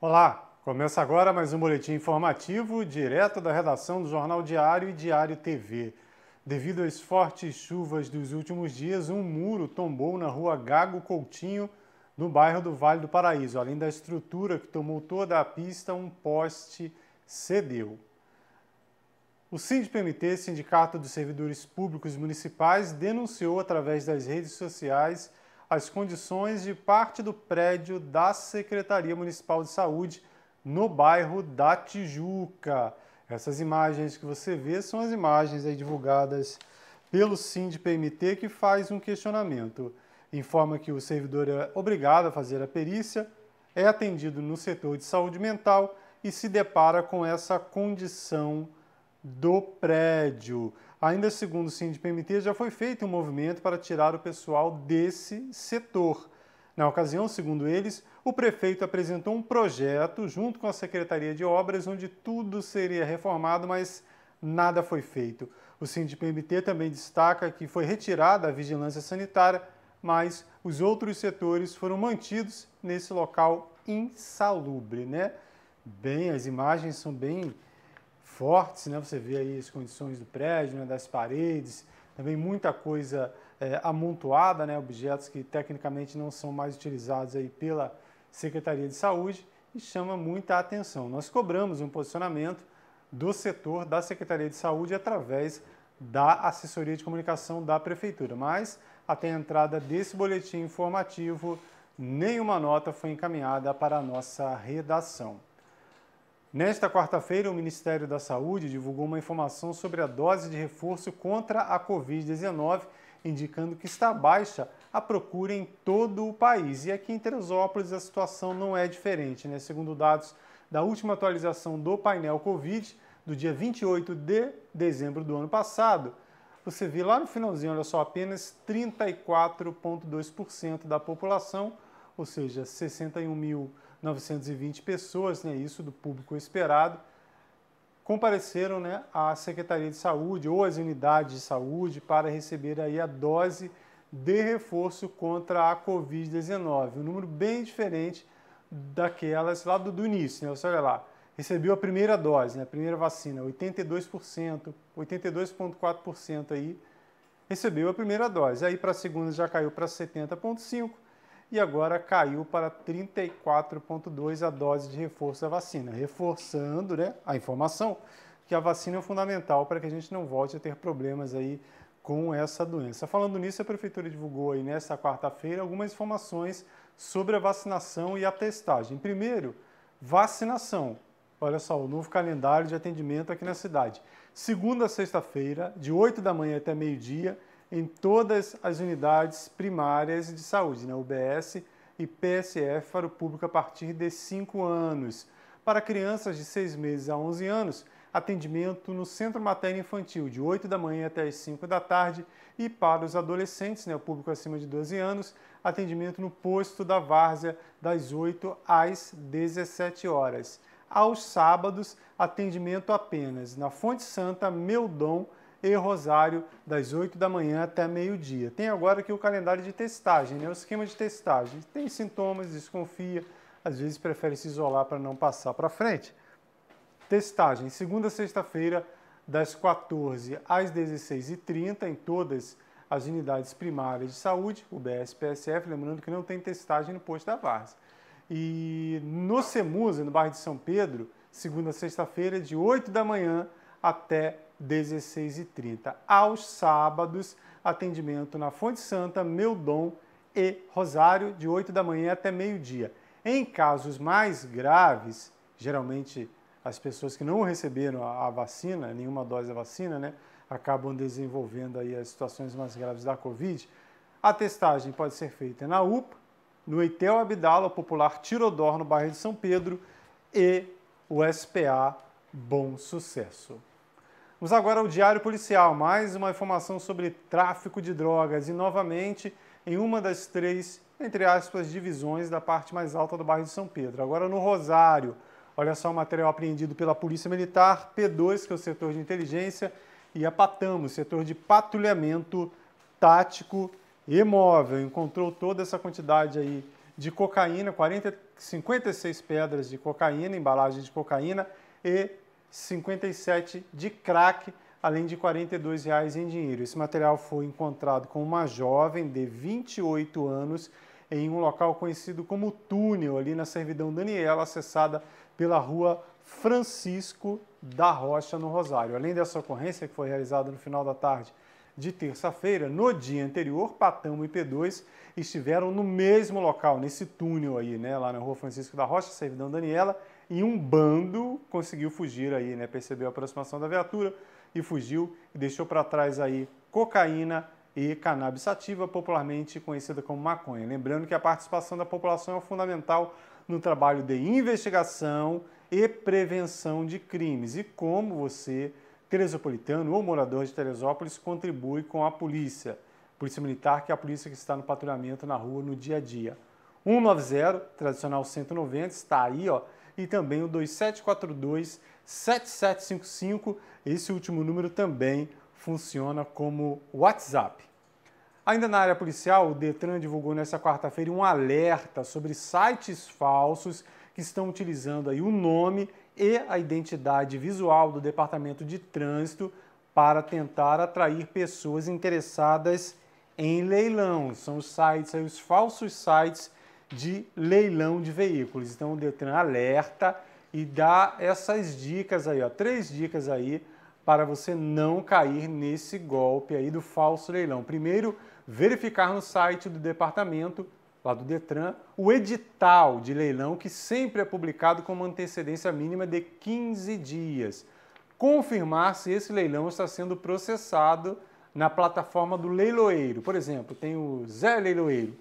Olá, começa agora mais um boletim informativo direto da redação do Jornal Diário e Diário TV. Devido às fortes chuvas dos últimos dias, um muro tombou na rua Gago Coutinho, no bairro do Vale do Paraíso. Além da estrutura que tomou toda a pista, um poste cedeu. O SINDPMT, Sindicato dos Servidores Públicos Municipais, denunciou através das redes sociais as condições de parte do prédio da Secretaria Municipal de Saúde no bairro da Tijuca. Essas imagens que você vê são as imagens aí divulgadas pelo SINDPMT, que faz um questionamento. Informa que o servidor é obrigado a fazer a perícia, é atendido no setor de saúde mental e se depara com essa condição do prédio. Ainda segundo o SINDPMT, já foi feito um movimento para tirar o pessoal desse setor. Na ocasião, segundo eles, o prefeito apresentou um projeto junto com a Secretaria de Obras, onde tudo seria reformado, mas nada foi feito. O SINDPMT também destaca que foi retirada a vigilância sanitária, mas os outros setores foram mantidos nesse local insalubre, né? Bem, as imagens são bem fortes, né? Você vê aí as condições do prédio, né? Das paredes, também muita coisa amontoada, né? Objetos que tecnicamente não são mais utilizados aí pela Secretaria de Saúde, e chama muita atenção. Nós cobramos um posicionamento do setor da Secretaria de Saúde através da assessoria de comunicação da Prefeitura, mas até a entrada desse boletim informativo, nenhuma nota foi encaminhada para a nossa redação. Nesta quarta-feira, o Ministério da Saúde divulgou uma informação sobre a dose de reforço contra a Covid-19, indicando que está baixa a procura em todo o país. E aqui em Teresópolis a situação não é diferente, né? Segundo dados da última atualização do painel Covid, do dia 28 de dezembro do ano passado, você vê lá no finalzinho, olha só, apenas 34,2% da população, ou seja, 61.920 pessoas, né, isso do público esperado, compareceram, né, à Secretaria de Saúde ou às unidades de saúde para receber aí a dose de reforço contra a Covid-19. Um número bem diferente daquelas lá do início, né? Você olha lá, recebeu a primeira dose, né, a primeira vacina, 82%, 82,4% aí recebeu a primeira dose. Aí para a segunda já caiu para 70,5%. E agora caiu para 34,2% a dose de reforço da vacina, reforçando, né, a informação que a vacina é fundamental para que a gente não volte a ter problemas aí com essa doença. Falando nisso, a Prefeitura divulgou aí nesta quarta-feira algumas informações sobre a vacinação e a testagem. Primeiro, vacinação. Olha só, o novo calendário de atendimento aqui na cidade. Segunda a sexta-feira, de 8 da manhã até meio-dia, em todas as unidades primárias de saúde, né, UBS e PSF, para o público a partir de 5 anos. Para crianças de 6 meses a 11 anos, atendimento no Centro Materno Infantil, de 8 da manhã até as 5 da tarde, e para os adolescentes, né, o público acima de 12 anos, atendimento no posto da Várzea, das 8 às 17 horas. Aos sábados, atendimento apenas na Fonte Santa, Meudon e Rosário, das 8 da manhã até meio-dia. Tem agora aqui o calendário de testagem, né? O esquema de testagem. Tem sintomas, desconfia, às vezes prefere se isolar para não passar para frente. Testagem, segunda a sexta-feira, das 14 às 16h30, em todas as unidades primárias de saúde, UBS, PSF, lembrando que não tem testagem no posto da Várzea. E no Semusa, no bairro de São Pedro, segunda a sexta-feira, de 8 da manhã até 16h30. Aos sábados, atendimento na Fonte Santa, Meudon e Rosário, de 8 da manhã até meio-dia. Em casos mais graves, geralmente as pessoas que não receberam a vacina, nenhuma dose da vacina, né, acabam desenvolvendo aí as situações mais graves da Covid, a testagem pode ser feita na UPA, no Eitel Abdala, popular Tirodor, no bairro de São Pedro, e o SPA Bom Sucesso. Vamos agora ao Diário Policial, mais uma informação sobre tráfico de drogas e, novamente, em uma das 3, entre aspas, divisões da parte mais alta do bairro de São Pedro. Agora no Rosário, olha só o material apreendido pela Polícia Militar, P2, que é o setor de inteligência, e a Patamo, setor de patrulhamento tático e móvel. Encontrou toda essa quantidade aí de cocaína, 56 pedras de cocaína, embalagem de cocaína e 57 de crack, além de R$ 42 em dinheiro. Esse material foi encontrado com uma jovem de 28 anos em um local conhecido como Túnel, ali na Servidão Daniela, acessada pela rua Francisco da Rocha, no Rosário. Além dessa ocorrência, que foi realizada no final da tarde de terça-feira, no dia anterior, Patamo e P2 estiveram no mesmo local, nesse túnel aí, né, lá na rua Francisco da Rocha, Servidão Daniela, e um bando conseguiu fugir aí, né, percebeu a aproximação da viatura e fugiu e deixou para trás aí cocaína e cannabis sativa, popularmente conhecida como maconha. Lembrando que a participação da população é fundamental no trabalho de investigação e prevenção de crimes. E como você, teresopolitano ou morador de Teresópolis, contribui com a polícia. Polícia Militar, que é a polícia que está no patrulhamento na rua no dia a dia. 190, tradicional 190, está aí, ó. E também o 2742-7755, esse último número também funciona como WhatsApp. Ainda na área policial, o Detran divulgou nesta quarta-feira um alerta sobre sites falsos que estão utilizando aí o nome e a identidade visual do Departamento de Trânsito para tentar atrair pessoas interessadas em leilão. São os sites, aí, os falsos sites de leilão de veículos. Então o Detran alerta e dá essas dicas aí, ó, 3 dicas aí para você não cair nesse golpe aí do falso leilão. Primeiro, verificar no site do departamento, lá do Detran, o edital de leilão que sempre é publicado com uma antecedência mínima de 15 dias. Confirmar se esse leilão está sendo processado na plataforma do leiloeiro. Por exemplo, tem o Zé Leiloeiro.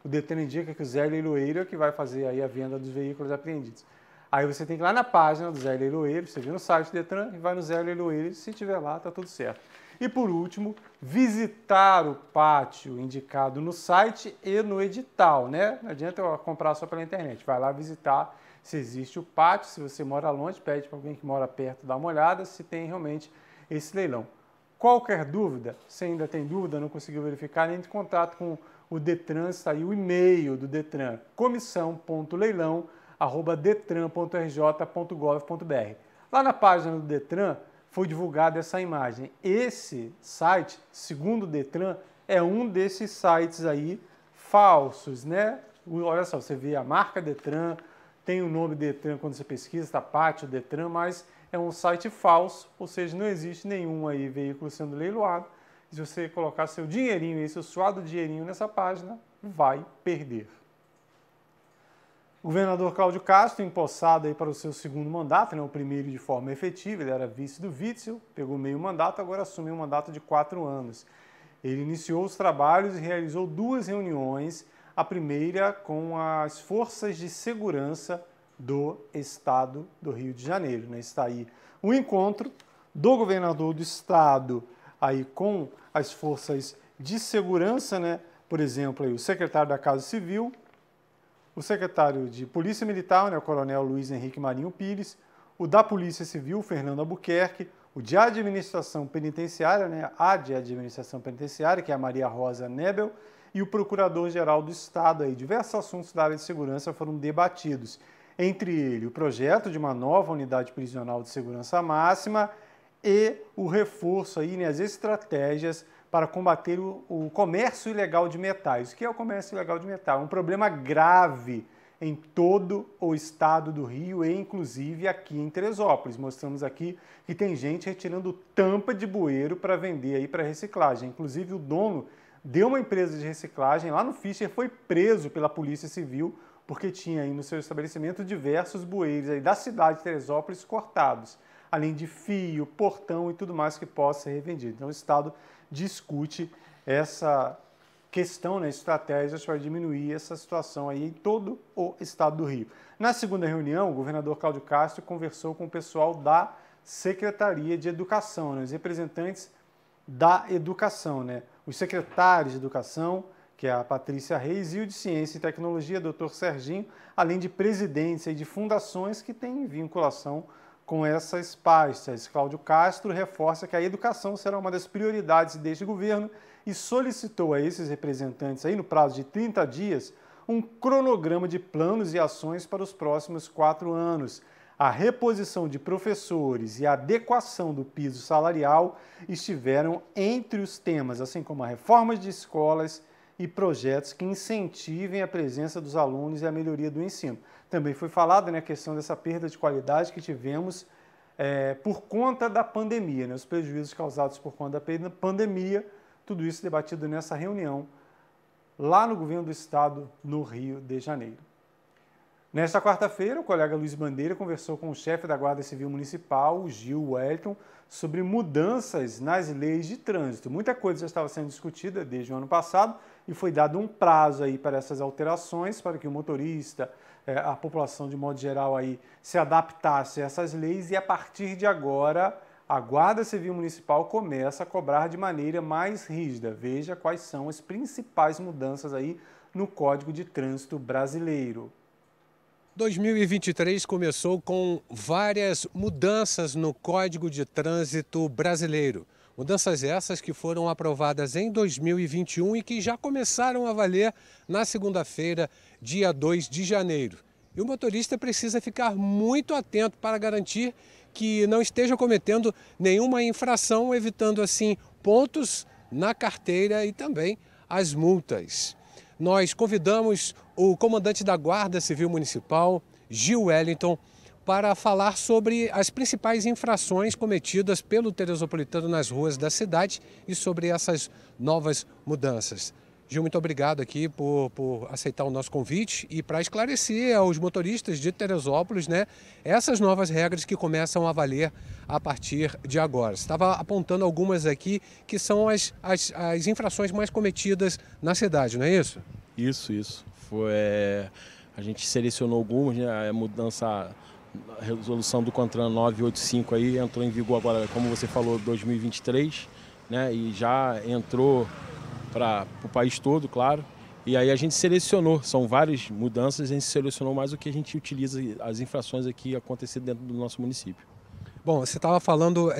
O Detran indica que o Zé Leiloeiro é que vai fazer aí a venda dos veículos apreendidos. Aí você tem que ir lá na página do Zé Leiloeiro, você vê no site do Detran e vai no Zé Leiloeiro, e se tiver lá, tá tudo certo. E por último, visitar o pátio indicado no site e no edital, né? Não adianta eu comprar só pela internet, vai lá visitar se existe o pátio, se você mora longe, pede para alguém que mora perto dar uma olhada se tem realmente esse leilão. Qualquer dúvida, se ainda tem dúvida, não conseguiu verificar, entre em contato com o Detran, está aí o e-mail do Detran, comissão.leilão@detran.rj.gov.br. Lá na página do Detran foi divulgada essa imagem. Esse site, segundo o Detran, é um desses sites aí falsos, né? Olha só, você vê a marca Detran, tem o nome Detran quando você pesquisa, está Pátio Detran, mas é um site falso, ou seja, não existe nenhum aí veículo sendo leiloado. Se você colocar seu dinheirinho aí, seu suado dinheirinho nessa página, vai perder. O governador Cláudio Castro, empossado aí para o seu segundo mandato, né, o primeiro de forma efetiva, ele era vice do Witzel, pegou meio mandato, agora assumiu um mandato de 4 anos. Ele iniciou os trabalhos e realizou 2 reuniões, a primeira com as forças de segurança do estado do Rio de Janeiro, né? Está aí o encontro do governador do estado aí com as forças de segurança, né? Por exemplo, aí, o secretário da Casa Civil, o secretário de Polícia Militar, né, o coronel Luiz Henrique Marinho Pires, o da Polícia Civil, Fernando Albuquerque, o de Administração Penitenciária, né, a de Administração Penitenciária, que é a Maria Rosa Nebel, e o Procurador-Geral do Estado. Aí, diversos assuntos da área de segurança foram debatidos. Entre eles, o projeto de uma nova unidade prisional de segurança máxima e o reforço, aí, né, as estratégias para combater o comércio ilegal de metais. O que é o comércio ilegal de metal? Um problema grave em todo o estado do Rio e inclusive aqui em Teresópolis. Mostramos aqui que tem gente retirando tampa de bueiro para vender aí para reciclagem. Inclusive o dono de uma empresa de reciclagem lá no Fischer foi preso pela Polícia Civil porque tinha aí no seu estabelecimento diversos bueiros aí da cidade de Teresópolis cortados, além de fio, portão e tudo mais que possa ser revendido. Então o Estado discute essa questão, né, estratégias para diminuir essa situação aí em todo o estado do Rio. Na segunda reunião, o governador Cláudio Castro conversou com o pessoal da Secretaria de Educação, né, os representantes da educação, né, os secretários de Educação, que é a Patrícia Reis, e o de Ciência e Tecnologia, Dr. Serginho, além de presidentes e de fundações que têm vinculação com essas pastas. Cláudio Castro reforça que a educação será uma das prioridades deste governo e solicitou a esses representantes, aí, no prazo de 30 dias, um cronograma de planos e ações para os próximos 4 anos. A reposição de professores e a adequação do piso salarial estiveram entre os temas, assim como a reforma de escolas e projetos que incentivem a presença dos alunos e a melhoria do ensino. Também foi falado, né, a questão dessa perda de qualidade que tivemos por conta da pandemia, né, os prejuízos causados por conta da pandemia, tudo isso debatido nessa reunião lá no governo do estado, no Rio de Janeiro. Nesta quarta-feira, o colega Luiz Bandeira conversou com o chefe da Guarda Civil Municipal, Gil Wellington, sobre mudanças nas leis de trânsito. Muita coisa já estava sendo discutida desde o ano passado e foi dado um prazo aí para essas alterações, para que o motorista, a população de modo geral aí, se adaptasse a essas leis, e a partir de agora a Guarda Civil Municipal começa a cobrar de maneira mais rígida. Veja quais são as principais mudanças aí no Código de Trânsito brasileiro. 2023 começou com várias mudanças no Código de Trânsito brasileiro. Mudanças essas que foram aprovadas em 2021 e que já começaram a valer na segunda-feira, dia 2 de janeiro. E o motorista precisa ficar muito atento para garantir que não esteja cometendo nenhuma infração, evitando assim pontos na carteira e também as multas. Nós convidamos o comandante da Guarda Civil Municipal, Gil Wellington, para falar sobre as principais infrações cometidas pelo teresopolitano nas ruas da cidade e sobre essas novas mudanças. Gil, muito obrigado aqui por aceitar o nosso convite e para esclarecer aos motoristas de Teresópolis, né, essas novas regras que começam a valer a partir de agora. Você estava apontando algumas aqui que são as infrações mais cometidas na cidade, não é isso? Isso. A gente selecionou algumas, né, a mudança, a resolução do CONTRAN 985 aí entrou em vigor agora, como você falou, 2023, né, e já entrou para o país todo, claro. E aí a gente selecionou, são várias mudanças, a gente selecionou mais o que a gente utiliza, as infrações aqui acontecendo dentro do nosso município. Bom, você estava falando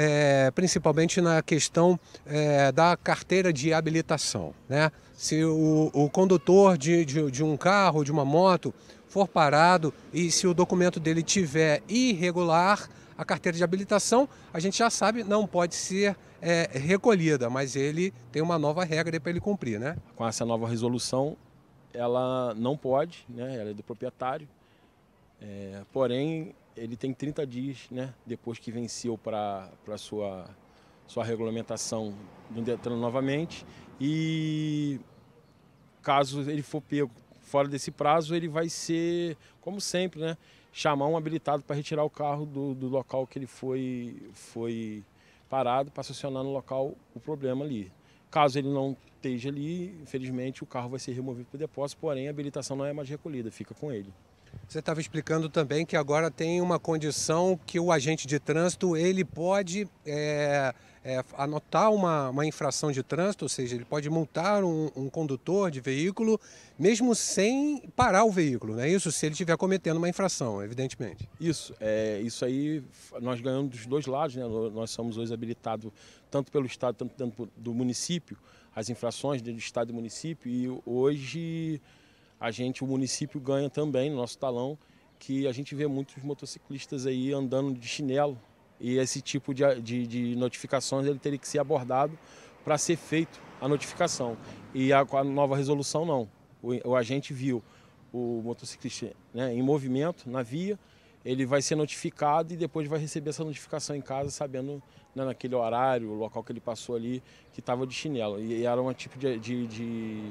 principalmente na questão da carteira de habilitação, né? Se o condutor de um carro, de uma moto, for parado e se o documento dele tiver irregular, a carteira de habilitação, a gente já sabe, não pode ser recolhida, mas ele tem uma nova regra para ele cumprir, né? Com essa nova resolução, ela não pode, né? Ela é do proprietário, porém ele tem 30 dias, né, depois que venceu para sua regulamentação no Detran novamente, e caso ele for pego fora desse prazo, ele vai ser, como sempre, né, chamar um habilitado para retirar o carro do local que ele foi parado, para estacionar no local o problema ali. Caso ele não esteja ali, infelizmente o carro vai ser removido para o depósito, porém a habilitação não é mais recolhida, fica com ele. Você estava explicando também que agora tem uma condição que o agente de trânsito ele pode anotar uma infração de trânsito, ou seja, ele pode multar um condutor de veículo mesmo sem parar o veículo, não é isso? Se ele estiver cometendo uma infração, evidentemente. Isso aí nós ganhamos dos dois lados, né? Nós somos hoje habilitados tanto pelo Estado, tanto dentro do município, as infrações do Estado e do município, e hoje o município ganha também no nosso talão, que a gente vê muitos motociclistas aí andando de chinelo, e esse tipo de notificações ele teria que ser abordado para ser feito a notificação. E a nova resolução não. O agente viu o motociclista, né, em movimento na via, ele vai ser notificado e depois vai receber essa notificação em casa, sabendo, né, naquele horário, o local que ele passou ali, que estava de chinelo. E era um tipo de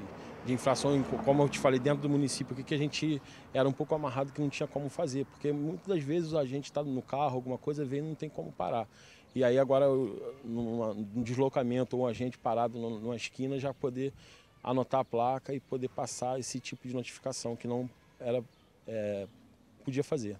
infração, como eu te falei, dentro do município, que a gente era um pouco amarrado, que não tinha como fazer, porque muitas das vezes a gente está no carro, alguma coisa, vem e não tem como parar. E aí agora, num deslocamento, ou um agente parado numa esquina, já poder anotar a placa e poder passar esse tipo de notificação, que não podia fazer.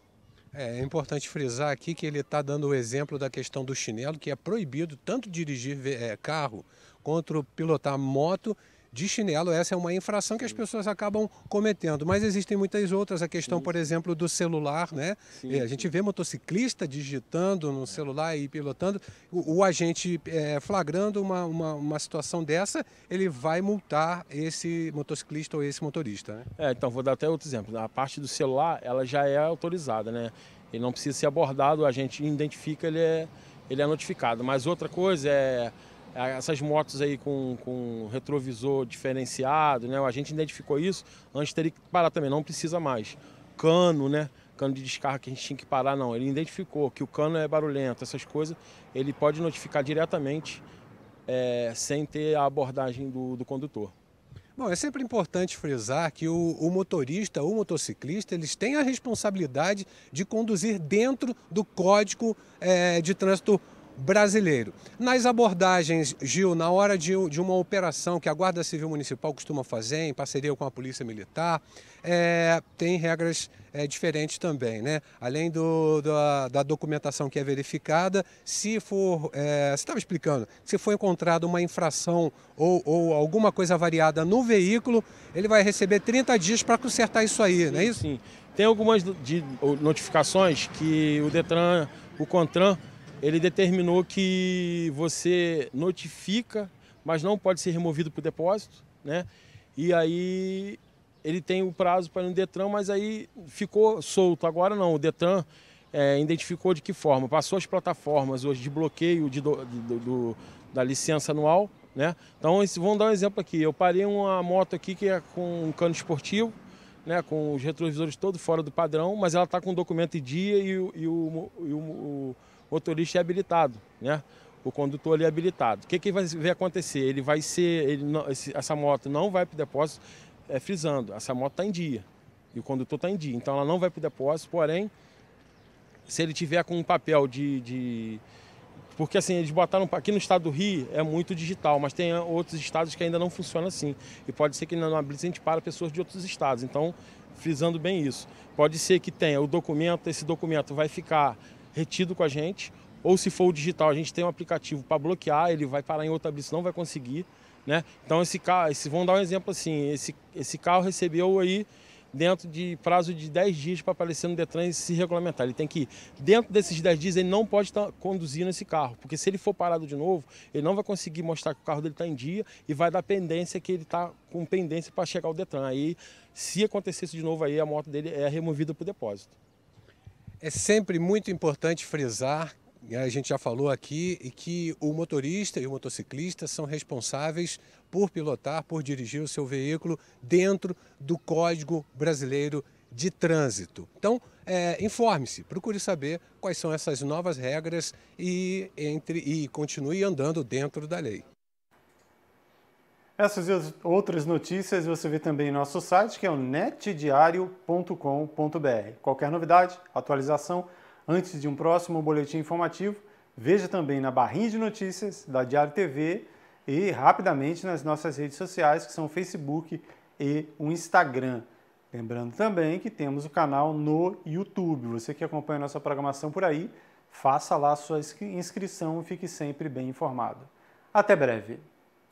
É importante frisar aqui que ele está dando o exemplo da questão do chinelo, que é proibido tanto dirigir carro quanto pilotar moto de chinelo. Essa é uma infração que as pessoas acabam cometendo, mas existem muitas outras. A questão, por exemplo, do celular, né? A gente vê motociclista digitando no celular e pilotando. O agente flagrando uma situação dessa, ele vai multar esse motociclista ou esse motorista, né? Então, vou dar até outro exemplo. A parte do celular, ela já é autorizada, né? Ele não precisa ser abordado, a gente identifica, ele é notificado. Mas outra coisa essas motos aí com retrovisor diferenciado, né? A gente identificou isso, antes teria que parar também, não precisa mais. Cano, né? Cano de descarga que a gente tinha que parar, não. Ele identificou que o cano é barulhento, essas coisas, ele pode notificar diretamente, sem ter a abordagem do condutor. Bom, é sempre importante frisar que o motorista ou motociclista, eles têm a responsabilidade de conduzir dentro do Código de Trânsito brasileiro. Nas abordagens, Gil, na hora de uma operação que a Guarda Civil Municipal costuma fazer, em parceria com a Polícia Militar, tem regras diferentes também, né? Além da documentação que é verificada, se for, você estava explicando, se for encontrada uma infração ou alguma coisa variada no veículo, ele vai receber 30 dias para consertar isso aí, não é isso? Sim. Tem algumas notificações que o CONTRAN, ele determinou que você notifica, mas não pode ser removido para o depósito, né? E aí ele tem o prazo para ir no Detran, mas aí ficou solto. Agora não, o Detran identificou de que forma? Passou as plataformas hoje de bloqueio da licença anual, né? Então, vamos dar um exemplo aqui. Eu parei uma moto aqui que é com um cano esportivo, né, com os retrovisores todos fora do padrão, mas ela está com documento em dia e o motorista é habilitado, né? O condutor ali é habilitado. O que vai acontecer? Essa moto não vai para o depósito, frisando, essa moto está em dia e o condutor está em dia, então ela não vai para o depósito, porém, se ele tiver com um papel porque assim, eles botaram aqui no estado do Rio, é muito digital, mas tem outros estados que ainda não funciona assim. E pode ser que na blitz a gente para pessoas de outros estados, então, frisando bem isso. Pode ser que tenha o documento, esse documento vai ficar retido com a gente, ou se for o digital, a gente tem um aplicativo para bloquear, ele vai parar em outra blitz, não vai conseguir, né? Então esse carro, vamos dar um exemplo assim, esse carro recebeu aí dentro de prazo de 10 dias para aparecer no Detran e se regulamentar. Ele tem que ir. Dentro desses 10 dias, ele não pode estar conduzindo esse carro, porque se ele for parado de novo, ele não vai conseguir mostrar que o carro dele está em dia e vai dar pendência que ele está com pendência para chegar ao Detran. Aí, se acontecer isso de novo, aí a moto dele é removida para o depósito. É sempre muito importante frisar, a gente já falou aqui, e que o motorista e o motociclista são responsáveis por pilotar, por dirigir o seu veículo dentro do Código Brasileiro de Trânsito. Então, informe-se, procure saber quais são essas novas regras e continue andando dentro da lei. Essas e outras notícias você vê também em nosso site, que é o netdiario.com.br. Qualquer novidade, atualização, antes de um próximo boletim informativo, veja também na barrinha de notícias da Diário TV e rapidamente nas nossas redes sociais, que são o Facebook e o Instagram. Lembrando também que temos o canal no YouTube. Você que acompanha a nossa programação por aí, faça lá a sua inscrição e fique sempre bem informado. Até breve!